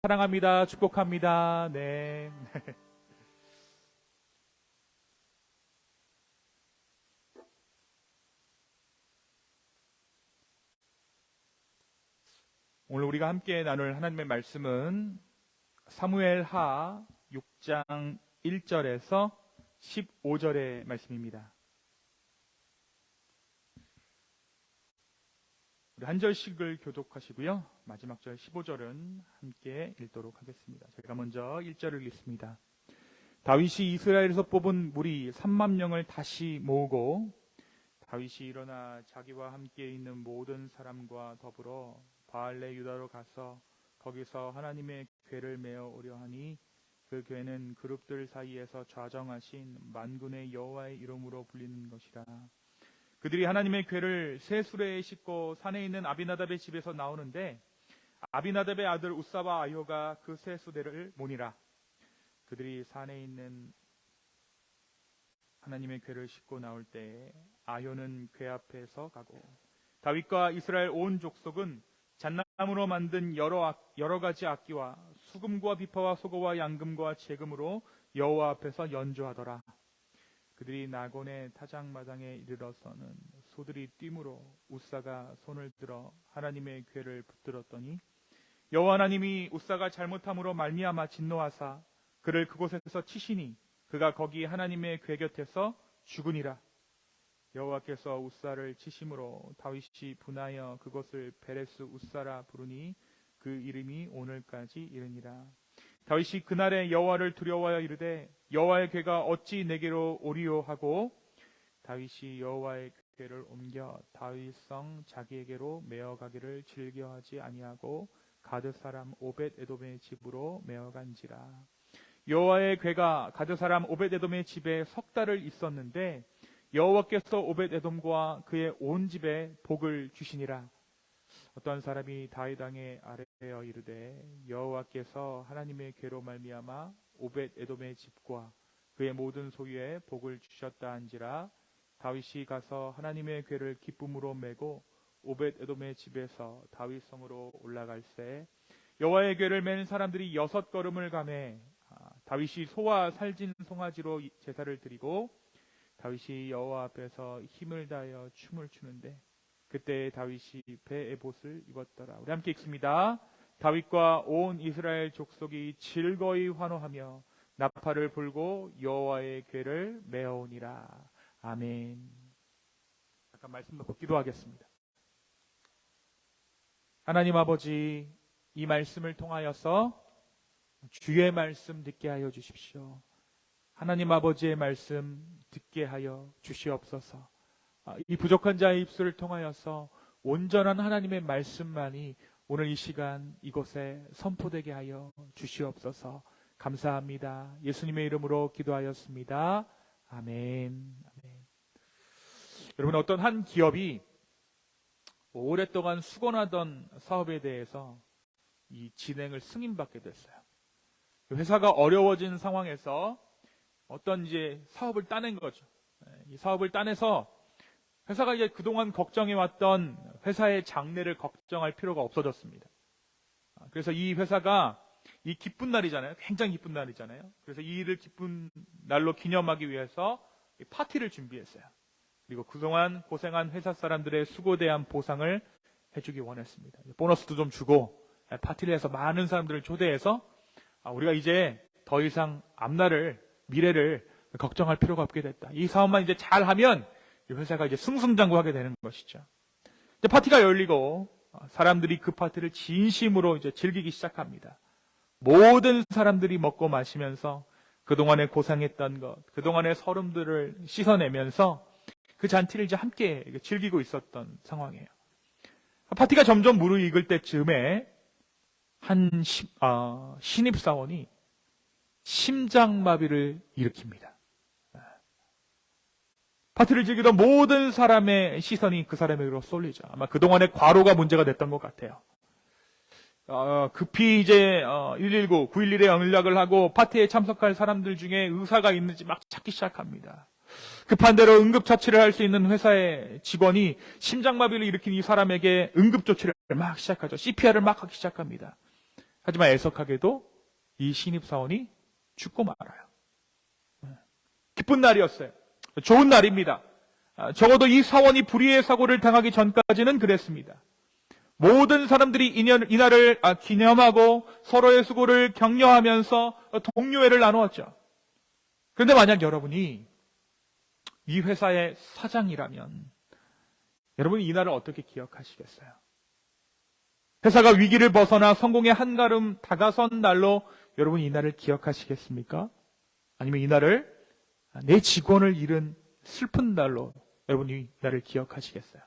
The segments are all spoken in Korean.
사랑합니다. 축복합니다. 네. 오늘 우리가 함께 나눌 하나님의 말씀은 사무엘하 6장 1절에서 15절의 말씀입니다. 우리 한 절씩을 교독하시고요. 마지막 절 15절은 함께 읽도록 하겠습니다. 제가 먼저 1절을 읽습니다. 다윗이 이스라엘에서 뽑은 무리 3만 명을 다시 모으고 다윗이 일어나 자기와 함께 있는 모든 사람과 더불어 바알레 유다로 가서 거기서 하나님의 궤를 메어 오려 하니 그 궤는 그룹들 사이에서 좌정하신 만군의 여호와의 이름으로 불리는 것이라. 그들이 하나님의 궤를 새 수레에 싣고 산에 있는 아비나답의 집에서 나오는데 아비나답의 아들 우사와 아효가 그 새 수레를 모니라. 그들이 산에 있는 하나님의 궤를 싣고 나올 때 아효는 궤 앞에서 가고 다윗과 이스라엘 온 족속은 잣나무로 만든 여러 가지 악기와 수금과 비파와 소고와 양금과 제금으로 여호와 앞에서 연주하더라. 그들이 나곤의 타작마당에 이르러서는 소들이 뛰므로 우사가 손을 들어 하나님의 궤를 붙들었더니 여호와 하나님이 우사가 잘못함으로 말미암아 진노하사 그를 그곳에서 치시니 그가 거기 하나님의 궤 곁에서 죽으니라. 여호와께서 우사를 치심으로 다윗이 분하여 그것을 베레스 우사라 부르니 그 이름이 오늘까지 이르니라. 다윗이 그날에 여호와를 두려워하여 이르되 여호와의 궤가 어찌 내게로 오리요 하고 다윗이 여호와의 궤를 옮겨 다윗성 자기에게로 메어가기를 즐겨하지 아니하고 가드 사람 오벳 에돔의 집으로 메어간지라. 여호와의 궤가 가드 사람 오벳 에돔의 집에 석 달을 있었는데 여호와께서 오벳 에돔과 그의 온 집에 복을 주시니라. 어떤 사람이 다윗 왕의 아래여 이르되 여호와께서 하나님의 궤로 말미암아 오벳 에돔의 집과 그의 모든 소유에 복을 주셨다 한지라. 다윗이 가서 하나님의 궤를 기쁨으로 메고 오벳 에돔의 집에서 다윗 성으로 올라갈새 여호와의 궤를 맨 사람들이 6걸음을 가매 다윗이 소와 살진 송아지로 제사를 드리고 다윗이 여호와 앞에서 힘을 다하여 춤을 추는데 그때 다윗이 베에봇을 입었더라. 우리 함께 읽습니다. 다윗과 온 이스라엘 족속이 즐거이 환호하며 나팔을 불고 여호와의 궤를 메어오니라. 아멘. 잠깐 말씀 놓고 기도하겠습니다. 하나님 아버지, 이 말씀을 통하여서 주의 말씀 듣게 하여 주십시오. 하나님 아버지의 말씀 듣게 하여 주시옵소서. 이 부족한 자의 입술을 통하여서 온전한 하나님의 말씀만이 오늘 이 시간 이곳에 선포되게 하여 주시옵소서. 감사합니다. 예수님의 이름으로 기도하였습니다. 아멘. 아멘. 여러분, 어떤 한 기업이 오랫동안 수건하던 사업에 대해서 이 진행을 승인받게 됐어요. 회사가 어려워진 상황에서 어떤 이제 사업을 따낸 거죠. 이 사업을 따내서 회사가 이제 그동안 걱정해왔던 회사의 장래를 걱정할 필요가 없어졌습니다. 그래서 이 회사가 이 기쁜 날이잖아요. 굉장히 기쁜 날이잖아요. 그래서 이 일을 기쁜 날로 기념하기 위해서 파티를 준비했어요. 그리고 그동안 고생한 회사 사람들의 수고에 대한 보상을 해주기 원했습니다. 보너스도 좀 주고 파티를 해서 많은 사람들을 초대해서 우리가 이제 더 이상 앞날을 미래를 걱정할 필요가 없게 됐다. 이 사업만 이제 잘하면 이 회사가 이제 승승장구하게 되는 것이죠. 이제 파티가 열리고 사람들이 그 파티를 진심으로 이제 즐기기 시작합니다. 모든 사람들이 먹고 마시면서 그동안에 고생했던 것, 그동안의 서름들을 씻어내면서 그 잔치를 이제 함께 즐기고 있었던 상황이에요. 파티가 점점 무르익을 때쯤에 한 신입사원이 심장마비를 일으킵니다. 파티를 즐기던 모든 사람의 시선이 그 사람에게로 쏠리죠. 아마 그동안의 과로가 문제가 됐던 것 같아요. 급히 이제 119, 911에 연락을 하고 파티에 참석할 사람들 중에 의사가 있는지 막 찾기 시작합니다. 급한 대로 응급처치를 할 수 있는 회사의 직원이 심장마비를 일으킨 이 사람에게 응급조치를 막 시작하죠. CPR을 막 하기 시작합니다. 하지만 애석하게도 이 신입사원이 죽고 말아요. 기쁜 날이었어요. 좋은 날입니다. 적어도 이 사원이 불의의 사고를 당하기 전까지는 그랬습니다. 모든 사람들이 이날을 기념하고 서로의 수고를 격려하면서 동료회를 나누었죠. 그런데 만약 여러분이 이 회사의 사장이라면 여러분이 이날을 어떻게 기억하시겠어요? 회사가 위기를 벗어나 성공의 한 걸음 다가선 날로 여러분이 이날을 기억하시겠습니까? 아니면 이날을 내 직원을 잃은 슬픈 날로 여러분이 이날을 기억하시겠어요?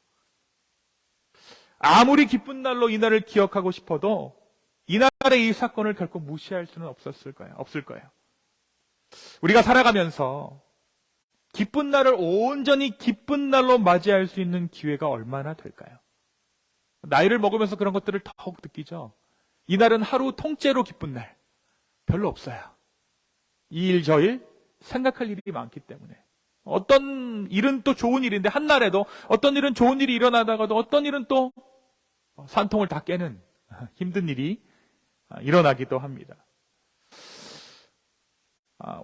아무리 기쁜 날로 이날을 기억하고 싶어도 이날의 이 사건을 결코 무시할 수는 없을 거예요. 우리가 살아가면서 기쁜 날을 온전히 기쁜 날로 맞이할 수 있는 기회가 얼마나 될까요? 나이를 먹으면서 그런 것들을 더욱 느끼죠. 이날은 하루 통째로 기쁜 날 별로 없어요. 이 일 저 일 생각할 일이 많기 때문에. 어떤 일은 또 좋은 일인데 한날에도 어떤 일은 좋은 일이 일어나다가도 어떤 일은 또 산통을 다 깨는 힘든 일이 일어나기도 합니다.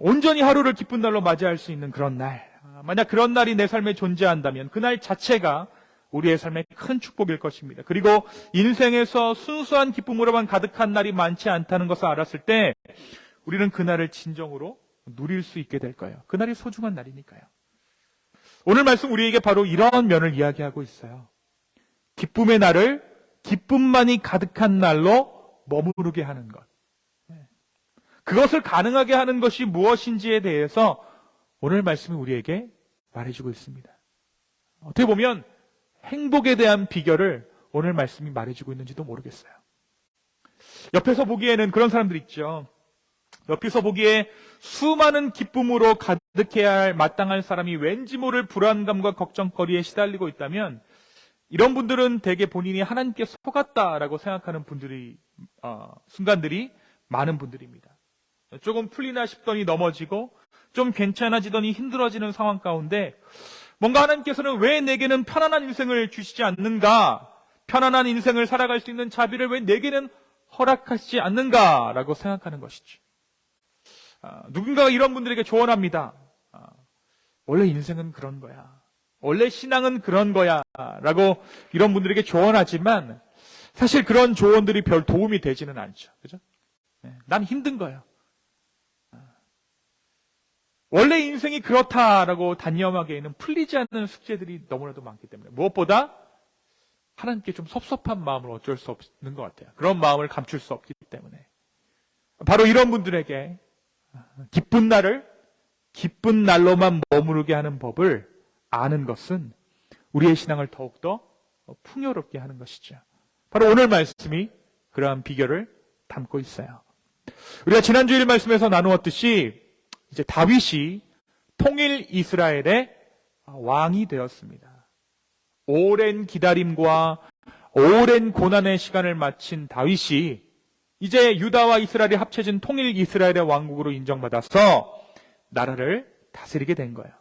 온전히 하루를 기쁜 날로 맞이할 수 있는 그런 날, 만약 그런 날이 내 삶에 존재한다면 그날 자체가 우리의 삶의 큰 축복일 것입니다. 그리고 인생에서 순수한 기쁨으로만 가득한 날이 많지 않다는 것을 알았을 때 우리는 그날을 진정으로 누릴 수 있게 될 거예요. 그날이 소중한 날이니까요. 오늘 말씀 우리에게 바로 이런 면을 이야기하고 있어요. 기쁨의 날을 기쁨만이 가득한 날로 머무르게 하는 것. 그것을 가능하게 하는 것이 무엇인지에 대해서 오늘 말씀이 우리에게 말해주고 있습니다. 어떻게 보면 행복에 대한 비결을 오늘 말씀이 말해주고 있는지도 모르겠어요. 옆에서 보기에는 그런 사람들 있죠. 옆에서 보기에 수많은 기쁨으로 가득해야 할 마땅한 사람이 왠지 모를 불안감과 걱정거리에 시달리고 있다면 이런 분들은 대개 본인이 하나님께 속았다라고 생각하는 순간들이 많은 분들입니다. 조금 풀리나 싶더니 넘어지고 좀 괜찮아지더니 힘들어지는 상황 가운데 뭔가 하나님께서는 왜 내게는 편안한 인생을 주시지 않는가? 편안한 인생을 살아갈 수 있는 자비를 왜 내게는 허락하시지 않는가라고 생각하는 것이죠. 누군가가 이런 분들에게 조언합니다. 원래 인생은 그런 거야. 원래 신앙은 그런 거야. 라고 이런 분들에게 조언하지만 사실 그런 조언들이 별 도움이 되지는 않죠. 그죠? 난 힘든 거야. 원래 인생이 그렇다라고 단념하기에는 풀리지 않는 숙제들이 너무나도 많기 때문에 무엇보다 하나님께 좀 섭섭한 마음을 어쩔 수 없는 것 같아요. 그런 마음을 감출 수 없기 때문에 바로 이런 분들에게 기쁜 날을 기쁜 날로만 머무르게 하는 법을 아는 것은 우리의 신앙을 더욱더 풍요롭게 하는 것이죠. 바로 오늘 말씀이 그러한 비결을 담고 있어요. 우리가 지난주일 말씀에서 나누었듯이 이제 다윗이 통일 이스라엘의 왕이 되었습니다. 오랜 기다림과 오랜 고난의 시간을 마친 다윗이 이제 유다와 이스라엘이 합쳐진 통일 이스라엘의 왕국으로 인정받아서 나라를 다스리게 된 거예요.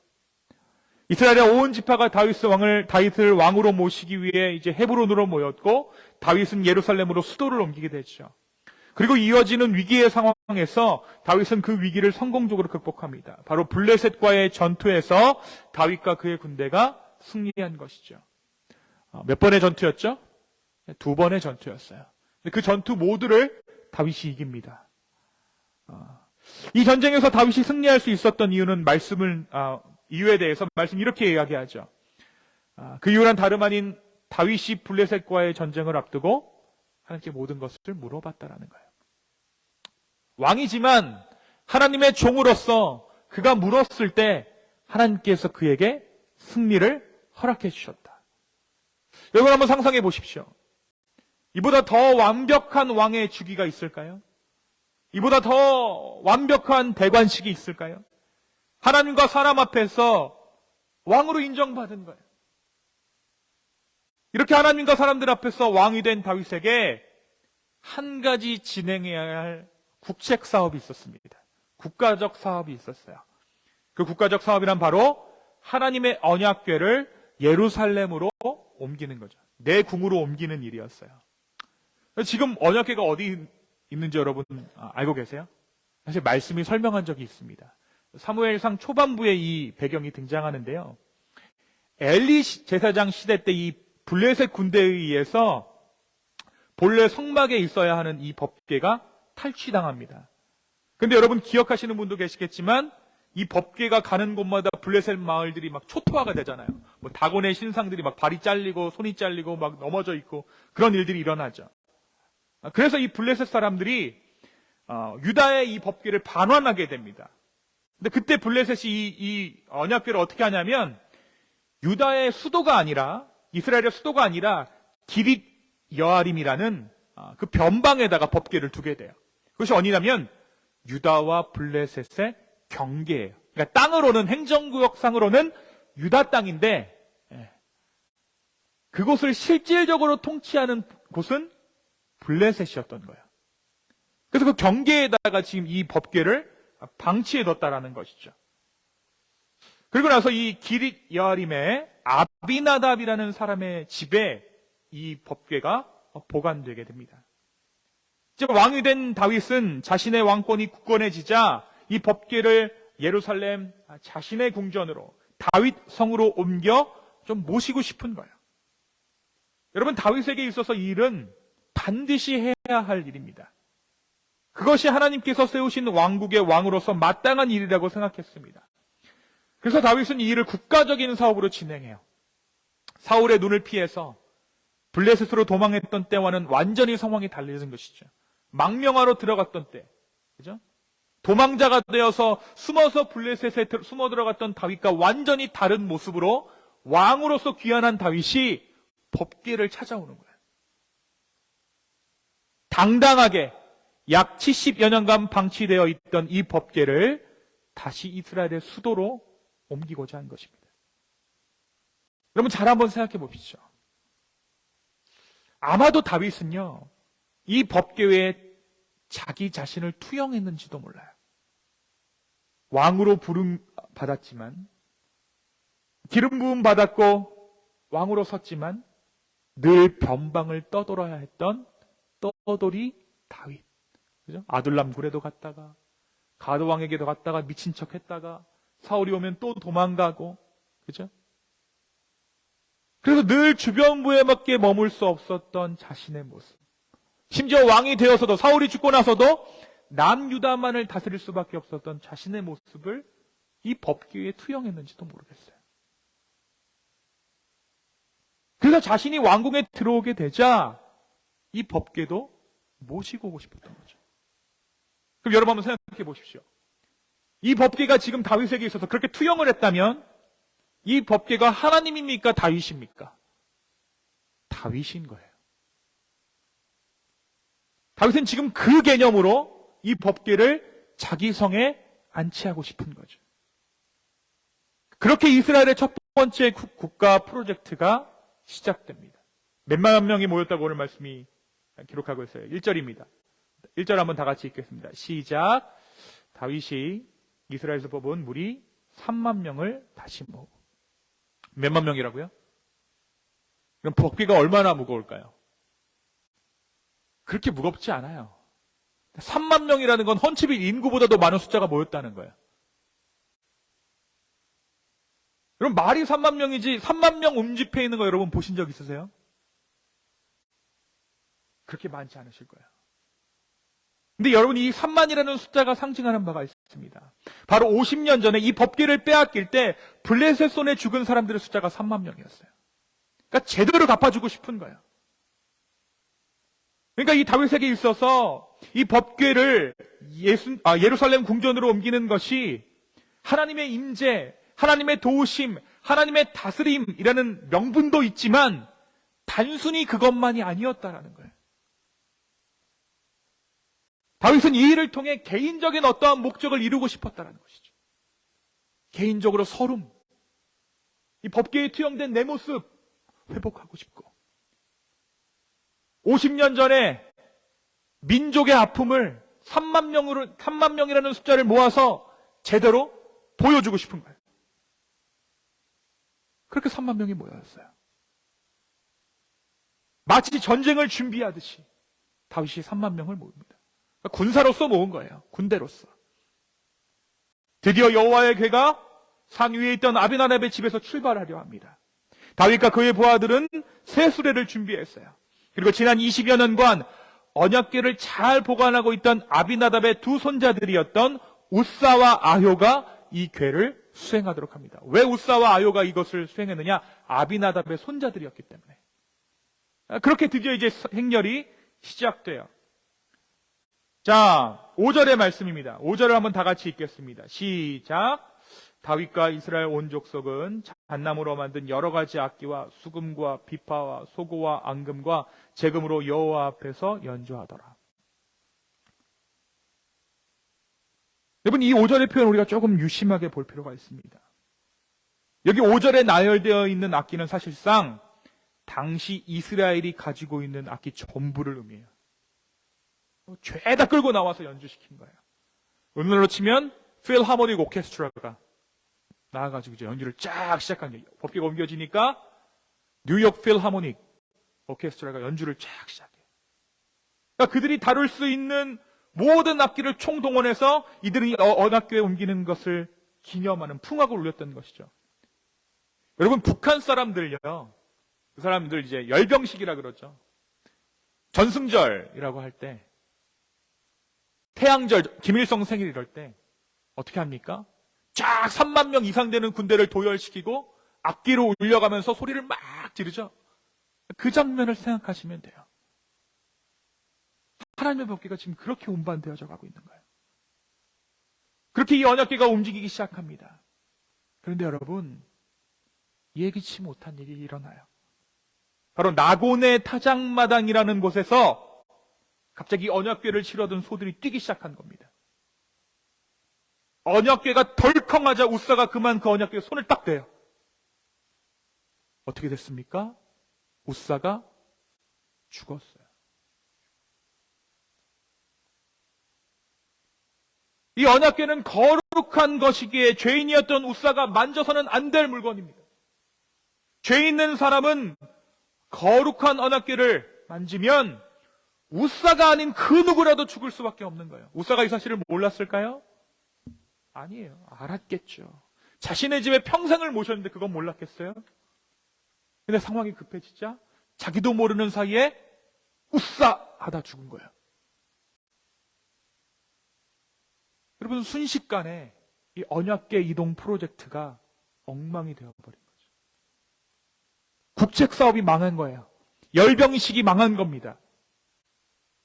이스라엘의 온 지파가 다윗을 왕으로 모시기 위해 이제 헤브론으로 모였고 다윗은 예루살렘으로 수도를 옮기게 되죠. 그리고 이어지는 위기의 상황에서 다윗은 그 위기를 성공적으로 극복합니다. 바로 블레셋과의 전투에서 다윗과 그의 군대가 승리한 것이죠. 몇 번의 전투였죠? 2번의 전투였어요. 그 전투 모두를 다윗이 이깁니다. 이 전쟁에서 다윗이 승리할 수 있었던 이유는 이유에 대해서 말씀 이렇게 이야기하죠. 그 이유란 다름 아닌 다윗이 블레셋과의 전쟁을 앞두고 하나님께 모든 것을 물어봤다라는 거예요. 왕이지만 하나님의 종으로서 그가 물었을 때 하나님께서 그에게 승리를 허락해 주셨다. 여러분 한번 상상해 보십시오. 이보다 더 완벽한 왕의 주기가 있을까요? 이보다 더 완벽한 대관식이 있을까요? 하나님과 사람 앞에서 왕으로 인정받은 거예요. 이렇게 하나님과 사람들 앞에서 왕이 된 다윗에게 한 가지 진행해야 할 국책 사업이 있었습니다. 국가적 사업이 있었어요. 그 국가적 사업이란 바로 하나님의 언약궤를 예루살렘으로 옮기는 거죠. 내 궁으로 옮기는 일이었어요. 지금 언약궤가 어디 있는지 여러분 알고 계세요? 사실 말씀이 설명한 적이 있습니다. 사무엘상 초반부에 이 배경이 등장하는데요. 엘리 제사장 시대 때 이 블레셋 군대에 의해서 본래 성막에 있어야 하는 이 법궤가 탈취당합니다. 근데 여러분 기억하시는 분도 계시겠지만 이 법궤가 가는 곳마다 블레셋 마을들이 막 초토화가 되잖아요. 뭐 다곤의 신상들이 막 발이 잘리고 손이 잘리고 막 넘어져 있고 그런 일들이 일어나죠. 그래서 이 블레셋 사람들이 유다의 이 법궤를 반환하게 됩니다. 근데 그때 블레셋이 이 언약궤를 어떻게 하냐면 유다의 수도가 아니라 이스라엘의 수도가 아니라 기릿 여아림이라는 그 변방에다가 법궤를 두게 돼요. 그것이 어디냐면 유다와 블레셋의 경계예요. 그러니까 땅으로는 행정구역상으로는 유다 땅인데 그곳을 실질적으로 통치하는 곳은 블레셋이었던 거예요. 그래서 그 경계에다가 지금 이 법궤를 방치해뒀다라는 것이죠. 그리고 나서 이 기릿 여아림의 아비나답이라는 사람의 집에 이 법궤가 보관되게 됩니다. 이제 왕이 된 다윗은 자신의 왕권이 굳건해지자 이 법궤를 예루살렘 자신의 궁전으로 다윗 성으로 옮겨 좀 모시고 싶은 거예요. 여러분 다윗에게 있어서 이 일은 반드시 해야 할 일입니다. 그것이 하나님께서 세우신 왕국의 왕으로서 마땅한 일이라고 생각했습니다. 그래서 다윗은 이 일을 국가적인 사업으로 진행해요. 사울의 눈을 피해서 블레셋으로 도망했던 때와는 완전히 상황이 달라진 것이죠. 망명하러 들어갔던 때, 그죠? 도망자가 되어서 숨어서 블레셋에 숨어 들어갔던 다윗과 완전히 다른 모습으로 왕으로서 귀환한 다윗이 법궤를 찾아오는 거예요. 당당하게 약 70여 년간 방치되어 있던 이 법궤를 다시 이스라엘의 수도로 옮기고자 한 것입니다. 여러분 잘 한번 생각해 보십시오. 아마도 다윗은요, 이 법궤에 자기 자신을 투영했는지도 몰라요. 왕으로 부름 받았지만, 기름 부음 받았고 왕으로 섰지만 늘 변방을 떠돌아야 했던 떠돌이 다윗. 그죠? 아둘람 굴에도 갔다가 가드 왕에게도 갔다가 미친 척 했다가 사울이 오면 또 도망가고, 그죠? 그래서 늘 주변부에밖에 머물 수 없었던 자신의 모습. 심지어 왕이 되어서도 사울이 죽고 나서도 남유다만을 다스릴 수밖에 없었던 자신의 모습을 이 법궤에 투영했는지도 모르겠어요. 그래서 자신이 왕궁에 들어오게 되자 이 법궤도 모시고 오고 싶었던 거죠. 그럼 여러분 한번 생각해 보십시오. 이 법궤가 지금 다윗에게 있어서 그렇게 투영을 했다면 이 법궤가 하나님입니까? 다윗입니까? 다윗인 거예요. 다윗은 지금 그 개념으로 이 법궤를 자기 성에 안치하고 싶은 거죠. 그렇게 이스라엘의 첫 번째 국가 프로젝트가 시작됩니다. 몇만 명이 모였다고 오늘 말씀이 기록하고 있어요. 1절입니다. 1절 한번 다 같이 읽겠습니다. 시작. 다윗이 이스라엘에서 뽑은 무리 3만 명을 다시 모으고. 몇만 명이라고요? 그럼 법궤가 얼마나 무거울까요? 그렇게 무겁지 않아요. 3만 명이라는 건 헌치빌 인구보다도 많은 숫자가 모였다는 거예요. 그럼 말이 3만 명이지 3만 명 음집해 있는 거 여러분 보신 적 있으세요? 그렇게 많지 않으실 거예요. 근데 여러분 이 3만이라는 숫자가 상징하는 바가 있습니다. 바로 50년 전에 이 법궤를 빼앗길 때 블레셋 손에 죽은 사람들의 숫자가 3만 명이었어요. 그러니까 제대로 갚아주고 싶은 거예요. 그러니까 이 다윗에게 있어서 이 법궤를 예루살렘 궁전으로 옮기는 것이 하나님의 임재, 하나님의 도우심, 하나님의 다스림이라는 명분도 있지만 단순히 그것만이 아니었다라는 거예요. 다윗은 이 일을 통해 개인적인 어떠한 목적을 이루고 싶었다는 것이죠. 개인적으로 서름, 이 법궤에 투영된 내 모습 회복하고 싶고 50년 전에 민족의 아픔을 3만 명이라는 숫자를 모아서 제대로 보여주고 싶은 거예요. 그렇게 3만 명이 모였어요. 마치 전쟁을 준비하듯이 다윗이 3만 명을 모읍니다. 군사로서 모은 거예요. 군대로서. 드디어 여호와의 궤가 산 위에 있던 아비나답의 집에서 출발하려 합니다. 다윗과 그의 부하들은 새 수레를 준비했어요. 그리고 지난 20여 년간 언약궤를 잘 보관하고 있던 아비나답의 두 손자들이었던 우사와 아효가 이 궤를 수행하도록 합니다. 왜 우사와 아효가 이것을 수행했느냐? 아비나답의 손자들이었기 때문에. 그렇게 드디어 이제 행렬이 시작돼요. 자, 5절의 말씀입니다. 5절을 한번 다 같이 읽겠습니다. 시작. 다윗과 이스라엘 온 족속은 잣나무로 만든 여러 가지 악기와 수금과 비파와 소고와 앙금과 재금으로 여호와 앞에서 연주하더라. 여러분, 이 5절의 표현 우리가 조금 유심하게 볼 필요가 있습니다. 여기 5절에 나열되어 있는 악기는 사실상 당시 이스라엘이 가지고 있는 악기 전부를 의미해요. 죄다 끌고 나와서 연주시킨 거예요. 오늘로 치면 필하모닉 오케스트라가 나와가지고 이제 연주를 쫙 시작한 거예요. 법계가 옮겨지니까 뉴욕 필하모닉 오케스트라가 연주를 쫙 시작해요. 그러니까 그들이 다룰 수 있는 모든 악기를 총동원해서 이들이 언약궤에 옮기는 것을 기념하는 풍악을 울렸던 것이죠. 여러분, 북한 사람들요, 그 사람들 이제 열병식이라 그러죠. 전승절이라고 할 때, 태양절, 김일성 생일 이럴 때 어떻게 합니까? 쫙 3만 명 이상 되는 군대를 도열시키고 악기로 울려가면서 소리를 막 지르죠. 그 장면을 생각하시면 돼요. 하나님의 법궤가 지금 그렇게 운반되어져 가고 있는 거예요. 그렇게 이 언약궤가 움직이기 시작합니다. 그런데 여러분, 예기치 못한 일이 일어나요. 바로 나곤의 타작마당이라는 곳에서 갑자기 언약궤를 치러든 소들이 뛰기 시작한 겁니다. 언약궤가 덜컹하자 우사가 그만 그 언약궤에 손을 딱 대요. 어떻게 됐습니까? 우사가 죽었어요. 이 언약궤는 거룩한 것이기에 죄인이었던 우사가 만져서는 안 될 물건입니다. 죄 있는 사람은 거룩한 언약궤를 만지면 우사가 아닌 그 누구라도 죽을 수밖에 없는 거예요. 우사가 이 사실을 몰랐을까요? 아니에요. 알았겠죠. 자신의 집에 평생을 모셨는데 그건 몰랐겠어요? 근데 상황이 급해지자 자기도 모르는 사이에 우사 하다 죽은 거예요. 여러분, 순식간에 이 언약궤 이동 프로젝트가 엉망이 되어버린 거죠. 국책 사업이 망한 거예요. 열병식이 망한 겁니다.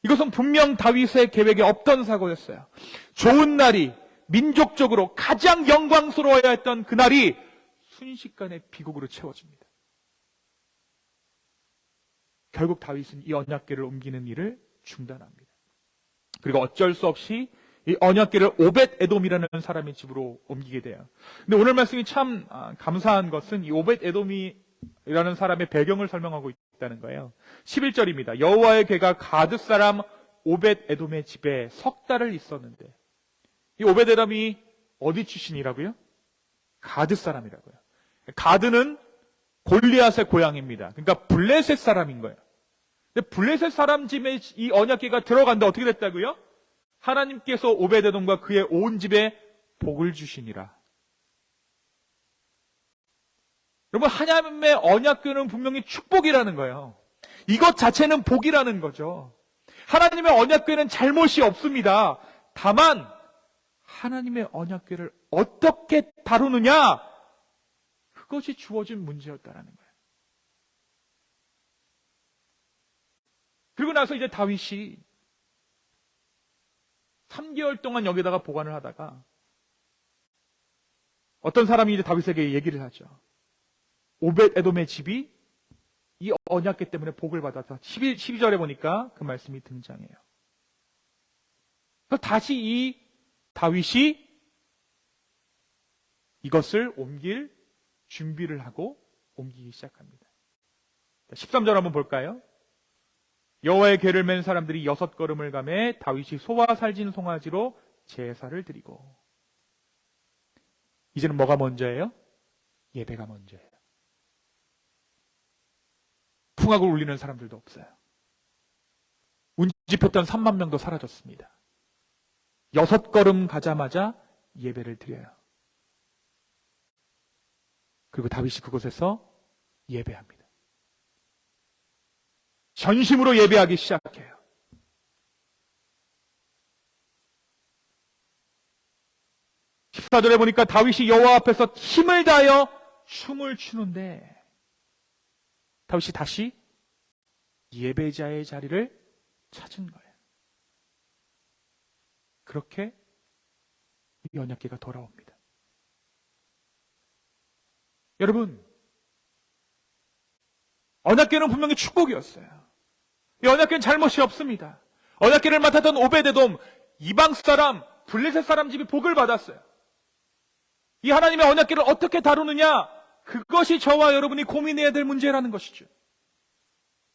이것은 분명 다윗의 계획에 없던 사고였어요. 좋은 날이 민족적으로 가장 영광스러워야 했던 그날이 순식간에 비극으로 채워집니다. 결국 다윗은 이 언약궤를 옮기는 일을 중단합니다. 그리고 어쩔 수 없이 이 언약궤를 오벳 에돔이라는 사람의 집으로 옮기게 돼요. 근데 오늘 말씀이 참 감사한 것은 이 오벳 에돔이라는 사람의 배경을 설명하고 있다는 거예요. 11절입니다. 여호와의 궤가 가드 사람 오벳 에돔의 집에 석 달을 있었는데, 이 오벳 에돔이 어디 출신이라고요? 가드 사람이라고요. 가드는 골리앗의 고향입니다. 그러니까 블레셋 사람인 거예요. 근데 블레셋 사람 집에 이 언약궤가 들어간다. 어떻게 됐다고요? 하나님께서 오벳 에돔과 그의 온 집에 복을 주시니라. 여러분, 하나님의 언약궤는 분명히 축복이라는 거예요. 이것 자체는 복이라는 거죠. 하나님의 언약궤는 잘못이 없습니다. 다만 하나님의 언약궤를 어떻게 다루느냐, 그것이 주어진 문제였다라는 거예요. 그리고 나서 이제 다윗이 3개월 동안 여기다가 보관을 하다가 어떤 사람이 이제 다윗에게 얘기를 하죠. 오벳 에돔의 집이 이 언약궤 때문에 복을 받아서 12절에 보니까 그 말씀이 등장해요. 그래서 다시 이 다윗이 이것을 옮길 준비를 하고 옮기기 시작합니다. 13절 한번 볼까요? 여호와의 궤를 맨 사람들이 6걸음을 가매 다윗이 소와 살진 송아지로 제사를 드리고. 이제는 뭐가 먼저예요? 예배가 먼저예요. 풍악을 울리는 사람들도 없어요. 운집했던 3만 명도 사라졌습니다. 6걸음 가자마자 예배를 드려요. 그리고 다윗이 그곳에서 예배합니다. 전심으로 예배하기 시작해요. 십사절에 보니까 다윗이 여호와 앞에서 힘을 다하여 춤을 추는데 다윗이 다시 예배자의 자리를 찾은 거예요. 그렇게 이 언약궤가 돌아옵니다. 여러분, 언약궤는 분명히 축복이었어요. 이 언약궤는 잘못이 없습니다. 언약궤를 맡았던 오베데돔, 이방 사람, 블레셋 사람 집이 복을 받았어요. 이 하나님의 언약궤를 어떻게 다루느냐, 그것이 저와 여러분이 고민해야 될 문제라는 것이죠.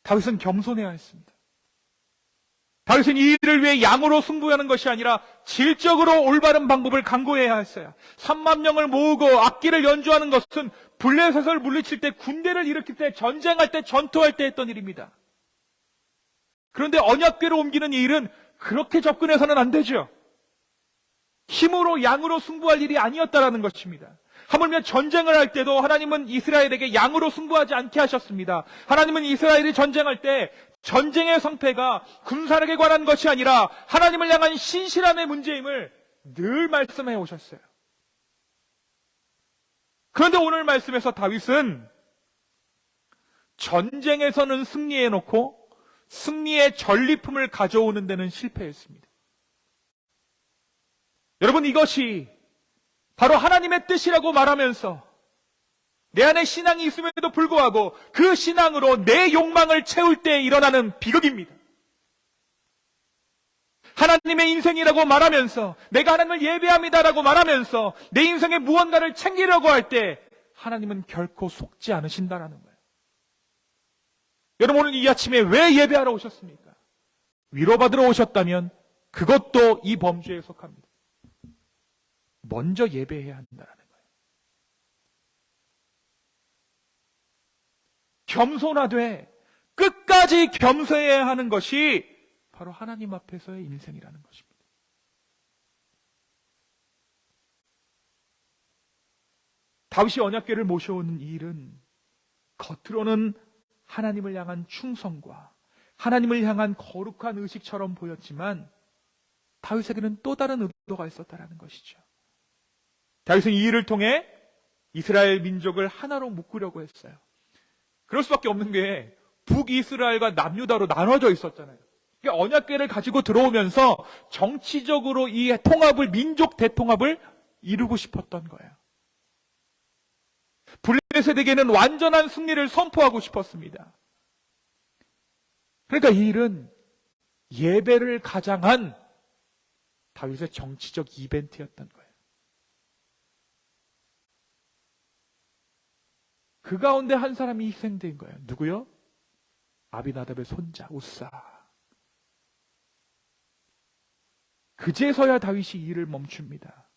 다윗은 겸손해야 했습니다. 다윗은 이 일을 위해 양으로 승부하는 것이 아니라 질적으로 올바른 방법을 강구해야 했어요. 3만 명을 모으고 악기를 연주하는 것은 블레셋을 물리칠 때, 군대를 일으킬 때, 전쟁할 때, 전투할 때 했던 일입니다. 그런데 언약궤를 옮기는 이 일은 그렇게 접근해서는 안 되죠. 힘으로 양으로 승부할 일이 아니었다라는 것입니다. 하물며 전쟁을 할 때도 하나님은 이스라엘에게 양으로 승부하지 않게 하셨습니다. 하나님은 이스라엘이 전쟁할 때 전쟁의 성패가 군사력에 관한 것이 아니라 하나님을 향한 신실함의 문제임을 늘 말씀해 오셨어요. 그런데 오늘 말씀에서 다윗은 전쟁에서는 승리해 놓고 승리의 전리품을 가져오는 데는 실패했습니다. 여러분, 이것이 바로 하나님의 뜻이라고 말하면서 내 안에 신앙이 있음에도 불구하고 그 신앙으로 내 욕망을 채울 때 일어나는 비극입니다. 하나님의 인생이라고 말하면서, 내가 하나님을 예배합니다라고 말하면서 내 인생의 무언가를 챙기려고 할 때 하나님은 결코 속지 않으신다라는 거예요. 여러분, 오늘 이 아침에 왜 예배하러 오셨습니까? 위로받으러 오셨다면 그것도 이 범주에 속합니다. 먼저 예배해야 한다는 거예요. 겸손하되 끝까지 겸손해야 하는 것이 바로 하나님 앞에서의 인생이라는 것입니다. 다윗이 언약궤를 모셔오는 이 일은 겉으로는 하나님을 향한 충성과 하나님을 향한 거룩한 의식처럼 보였지만 다윗에게는 또 다른 의도가 있었다는 것이죠. 다윗은 이 일을 통해 이스라엘 민족을 하나로 묶으려고 했어요. 그럴 수밖에 없는 게 북이스라엘과 남유다로 나눠져 있었잖아요. 그러니까 언약궤를 가지고 들어오면서 정치적으로 이 통합을, 민족 대통합을 이루고 싶었던 거예요. 블레셋에게는 완전한 승리를 선포하고 싶었습니다. 그러니까 이 일은 예배를 가장한 다윗의 정치적 이벤트였던 거예요. 그 가운데 한 사람이 희생된 거예요. 누구요? 아비나답의 손자 우사. 그제서야 다윗이 이 일을 멈춥니다.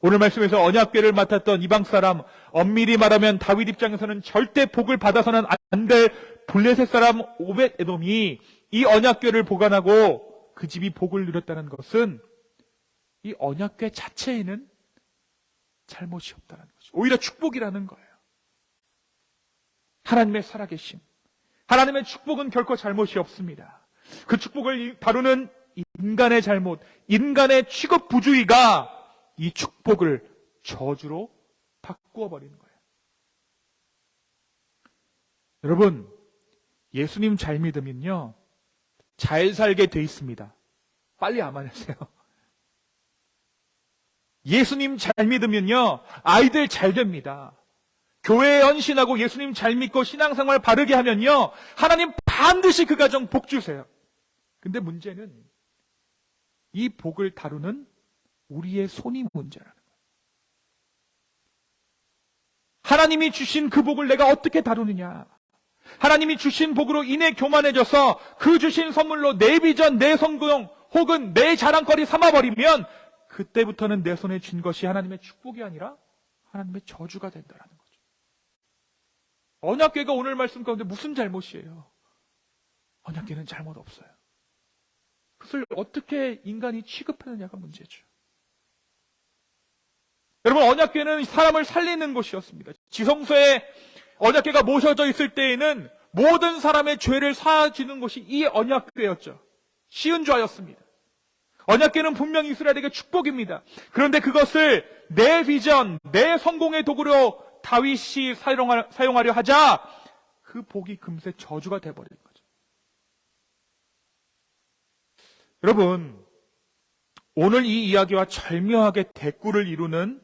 오늘 말씀에서 언약궤를 맡았던 이방 사람, 엄밀히 말하면 다윗 입장에서는 절대 복을 받아서는 안 될 블레셋 사람 오벳에돔이 이 언약궤를 보관하고 그 집이 복을 누렸다는 것은 이 언약궤 자체에는 잘못이 없다는 거죠. 오히려 축복이라는 거예요. 하나님의 살아계심, 하나님의 축복은 결코 잘못이 없습니다. 그 축복을 다루는 인간의 잘못, 인간의 취급 부주의가 이 축복을 저주로 바꾸어 버리는 거예요. 여러분, 예수님 잘 믿으면요, 잘 살게 돼 있습니다. 빨리 암만하세요. 예수님 잘 믿으면요, 아이들 잘 됩니다. 교회에 헌신하고 예수님 잘 믿고 신앙생활 바르게 하면요, 하나님 반드시 그 가정 복 주세요. 근데 문제는 이 복을 다루는 우리의 손이 문제라는 거예요. 하나님이 주신 그 복을 내가 어떻게 다루느냐. 하나님이 주신 복으로 인해 교만해져서 그 주신 선물로 내 비전, 내 성공 혹은 내 자랑거리 삼아버리면 그때부터는 내 손에 쥔 것이 하나님의 축복이 아니라 하나님의 저주가 된다는 거죠. 언약궤가 오늘 말씀 가운데 무슨 잘못이에요? 언약궤는 잘못 없어요. 그것을 어떻게 인간이 취급하느냐가 문제죠. 여러분, 언약궤는 사람을 살리는 곳이었습니다. 지성소에 언약궤가 모셔져 있을 때에는 모든 사람의 죄를 사하주는 것이 이 언약궤였죠. 쉬운 좌였습니다. 언약궤는 분명히 이스라엘에게 축복입니다. 그런데 그것을 내 비전, 내 성공의 도구로 다윗이 사용하려 하자 그 복이 금세 저주가 돼버린 거죠. 여러분, 오늘 이 이야기와 절묘하게 대꾸를 이루는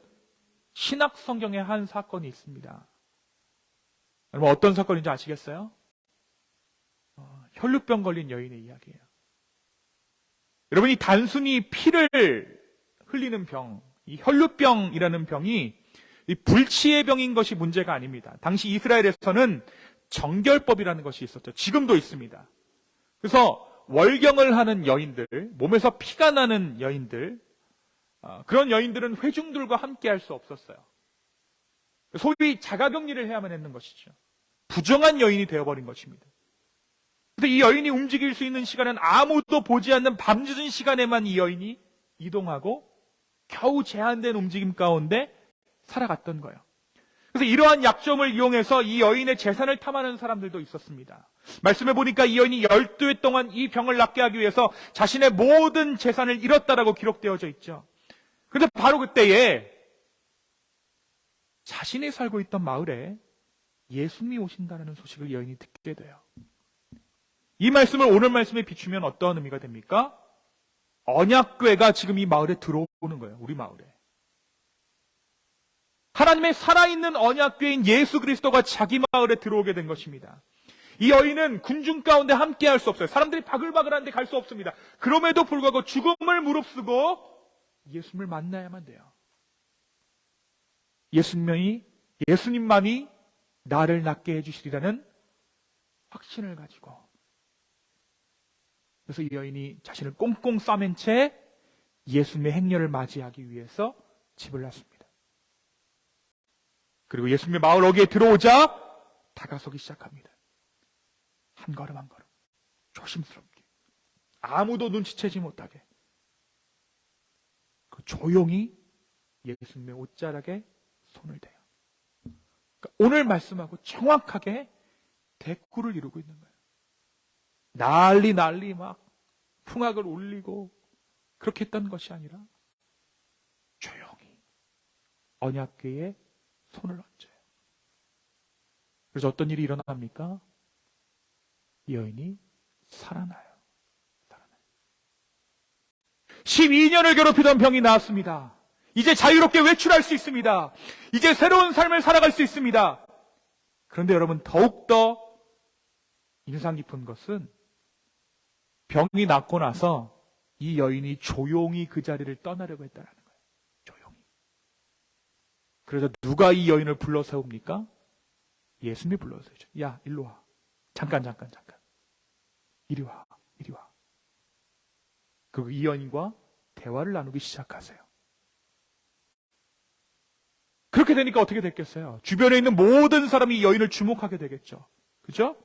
신약 성경의 한 사건이 있습니다. 여러분, 어떤 사건인지 아시겠어요? 혈루병 걸린 여인의 이야기예요. 여러분이 단순히 피를 흘리는 병, 이 혈루병이라는 병이 이 불치의 병인 것이 문제가 아닙니다. 당시 이스라엘에서는 정결법이라는 것이 있었죠. 지금도 있습니다. 그래서 월경을 하는 여인들, 몸에서 피가 나는 여인들, 그런 여인들은 회중들과 함께 할 수 없었어요. 소위 자가격리를 해야만 했는 것이죠. 부정한 여인이 되어버린 것입니다. 그래서 이 여인이 움직일 수 있는 시간은 아무도 보지 않는 밤늦은 시간에만 이 여인이 이동하고 겨우 제한된 움직임 가운데 살아갔던 거예요. 그래서 이러한 약점을 이용해서 이 여인의 재산을 탐하는 사람들도 있었습니다. 말씀해 보니까 이 여인이 12해 동안 이 병을 낫게 하기 위해서 자신의 모든 재산을 잃었다라고 기록되어져 있죠. 그런데 바로 그때에 자신이 살고 있던 마을에 예수님이 오신다는 소식을 여인이 듣게 돼요. 이 말씀을 오늘 말씀에 비추면 어떠한 의미가 됩니까? 언약궤가 지금 이 마을에 들어오는 거예요. 우리 마을에. 하나님의 살아있는 언약궤인 예수 그리스도가 자기 마을에 들어오게 된 것입니다. 이 여인은 군중 가운데 함께 할 수 없어요. 사람들이 바글바글한데 갈 수 없습니다. 그럼에도 불구하고 죽음을 무릅쓰고 예수님을 만나야만 돼요. 예수님만이 나를 낫게 해주시리라는 확신을 가지고. 그래서 이 여인이 자신을 꽁꽁 싸맨 채 예수님의 행렬을 맞이하기 위해서 집을 났습니다. 그리고 예수님의 마을 어귀에 들어오자 다가서기 시작합니다. 한 걸음 한 걸음 조심스럽게 아무도 눈치채지 못하게 조용히 예수님의 옷자락에 손을 대요. 그러니까 오늘 말씀하고 정확하게 대꾸를 이루고 있는 거예요. 난리 막 풍악을 울리고 그렇게 했던 것이 아니라 조용히 언약궤에 손을 얹어요. 그래서 어떤 일이 일어납니까? 이 여인이 살아나요. 12년을 괴롭히던 병이 나았습니다. 이제 자유롭게 외출할 수 있습니다. 이제 새로운 삶을 살아갈 수 있습니다. 그런데 여러분, 더욱더 인상 깊은 것은 병이 낫고 나서 이 여인이 조용히 그 자리를 떠나려고 했다는 거예요. 조용히. 그래서 누가 이 여인을 불러 세웁니까? 예수님이 불러 세우죠. 야, 일로 와. 잠깐. 이리 와. 그리고 이 여인과 대화를 나누기 시작하세요. 그렇게 되니까 어떻게 됐겠어요? 주변에 있는 모든 사람이 이 여인을 주목하게 되겠죠. 그죠?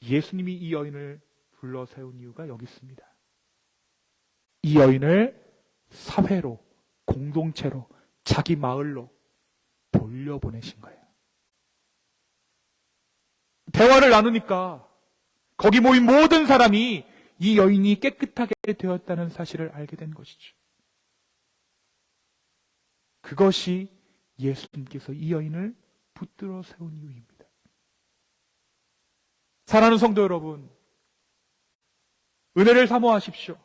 예수님이 이 여인을 불러 세운 이유가 여기 있습니다. 이 여인을 사회로, 공동체로, 자기 마을로 돌려보내신 거예요. 대화를 나누니까 거기 모인 모든 사람이 이 여인이 깨끗하게 되었다는 사실을 알게 된 것이죠. 그것이 예수님께서 이 여인을 붙들어 세운 이유입니다. 사랑하는 성도 여러분, 은혜를 사모하십시오.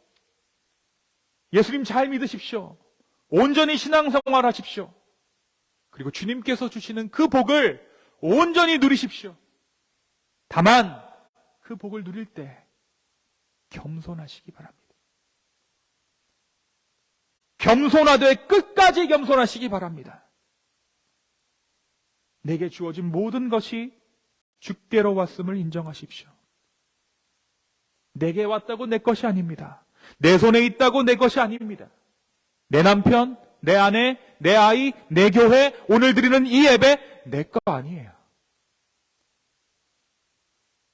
예수님 잘 믿으십시오. 온전히 신앙생활 하십시오. 그리고 주님께서 주시는 그 복을 온전히 누리십시오. 다만 그 복을 누릴 때 겸손하시기 바랍니다. 겸손하되 끝까지 겸손하시기 바랍니다. 내게 주어진 모든 것이 주께로 왔음을 인정하십시오. 내게 왔다고 내 것이 아닙니다. 내 손에 있다고 내 것이 아닙니다. 내 남편, 내 아내, 내 아이, 내 교회, 오늘 드리는 이 예배 내 거 아니에요.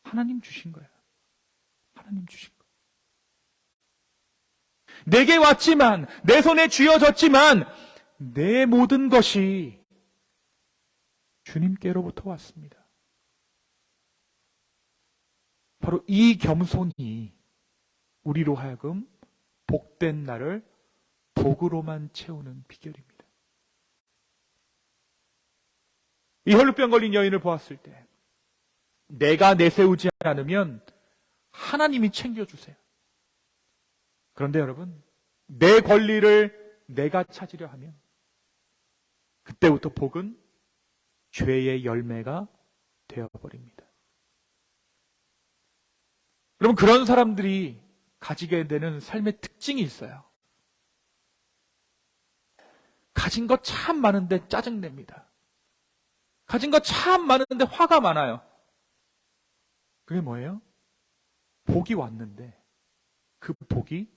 하나님 주신 거예요. 하나님 하나님 주신 것. 내게 왔지만, 내 손에 쥐어졌지만 내 모든 것이 주님께로부터 왔습니다. 바로 이 겸손이 우리로 하여금 복된 날을 복으로만 채우는 비결입니다. 이 혈루병 걸린 여인을 보았을 때 내가 내세우지 않으면 하나님이 챙겨주세요. 그런데 여러분, 내 권리를 내가 찾으려 하면 그때부터 복은 죄의 열매가 되어버립니다. 여러분, 그런 사람들이 가지게 되는 삶의 특징이 있어요. 가진 거 참 많은데 짜증냅니다. 가진 거 참 많은데 화가 많아요. 그게 뭐예요? 복이 왔는데 그 복이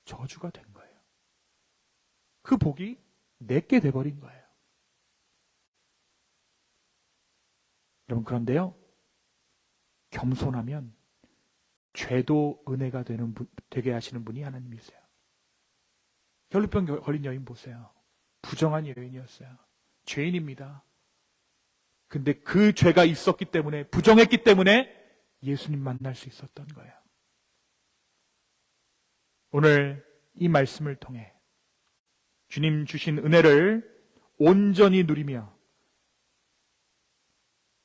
저주가 된 거예요. 그 복이 내게 돼버린 거예요. 여러분, 그런데요, 겸손하면 죄도 은혜가 되게 하시는 분이 하나님이세요. 혈루병 걸린 여인 보세요. 부정한 여인이었어요. 죄인입니다. 근데 그 죄가 있었기 때문에, 부정했기 때문에 예수님 만날 수 있었던 거예요. 오늘 이 말씀을 통해 주님 주신 은혜를 온전히 누리며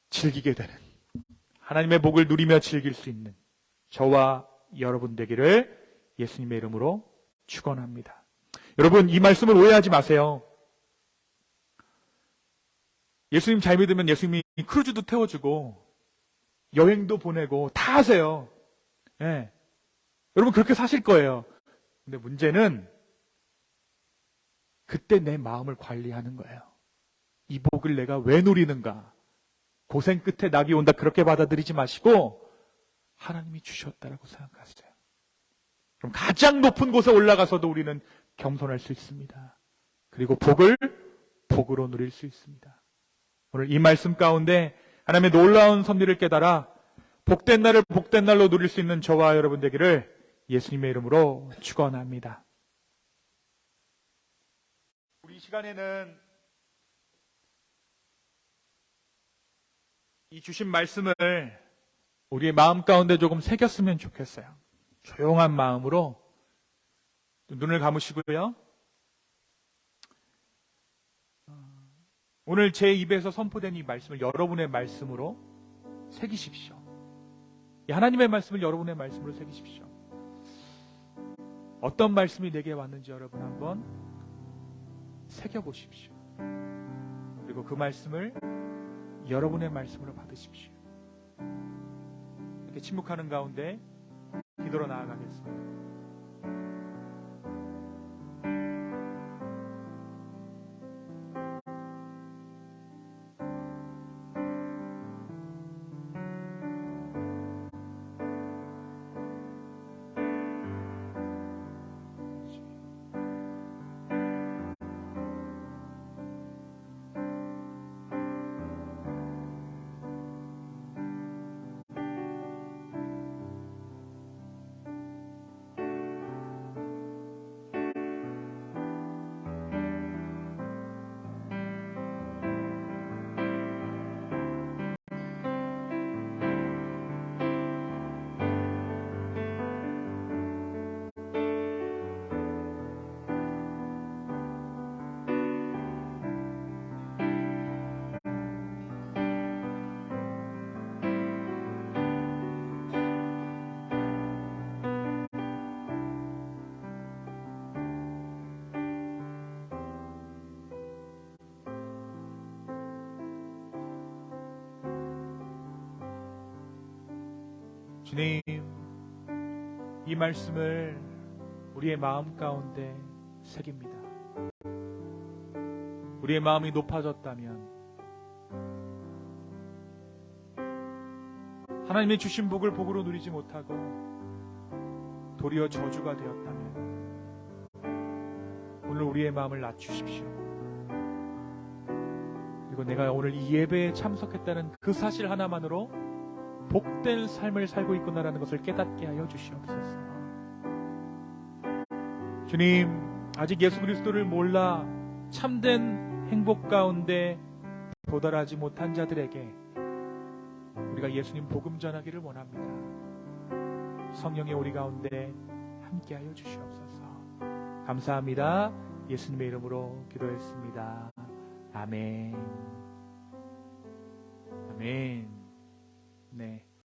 즐기게 되는, 하나님의 복을 누리며 즐길 수 있는 저와 여러분 되기를 예수님의 이름으로 축원합니다. 여러분, 이 말씀을 오해하지 마세요. 예수님 잘 믿으면 예수님이 크루즈도 태워주고 여행도 보내고 다 하세요. 네. 여러분, 그렇게 사실 거예요. 근데 문제는 그때 내 마음을 관리하는 거예요. 이 복을 내가 왜 누리는가? 고생 끝에 낙이 온다, 그렇게 받아들이지 마시고 하나님이 주셨다라고 생각하세요. 그럼 가장 높은 곳에 올라가서도 우리는 겸손할 수 있습니다. 그리고 복을 복으로 누릴 수 있습니다. 오늘 이 말씀 가운데 하나님의 놀라운 섭리를 깨달아 복된 날을 복된 날로 누릴 수 있는 저와 여러분 되기를 예수님의 이름으로 축원합니다. 우리 이 시간에는 이 주신 말씀을 우리의 마음 가운데 조금 새겼으면 좋겠어요. 조용한 마음으로 눈을 감으시고요. 오늘 제 입에서 선포된 이 말씀을 여러분의 말씀으로 새기십시오. 이 하나님의 말씀을 여러분의 말씀으로 새기십시오. 어떤 말씀이 내게 왔는지 여러분 한번 새겨보십시오. 그리고 그 말씀을 여러분의 말씀으로 받으십시오. 이렇게 침묵하는 가운데 기도로 나아가겠습니다. 주님, 이 말씀을 우리의 마음 가운데 새깁니다. 우리의 마음이 높아졌다면, 하나님의 주신 복을 복으로 누리지 못하고 도리어 저주가 되었다면 오늘 우리의 마음을 낮추십시오. 그리고 내가 오늘 이 예배에 참석했다는 그 사실 하나만으로 복된 삶을 살고 있구나라는 것을 깨닫게 하여 주시옵소서. 주님, 아직 예수 그리스도를 몰라 참된 행복 가운데 도달하지 못한 자들에게 우리가 예수님 복음 전하기를 원합니다. 성령의 우리 가운데 함께하여 주시옵소서. 감사합니다. 예수님의 이름으로 기도했습니다. 아멘. 아멘. 네.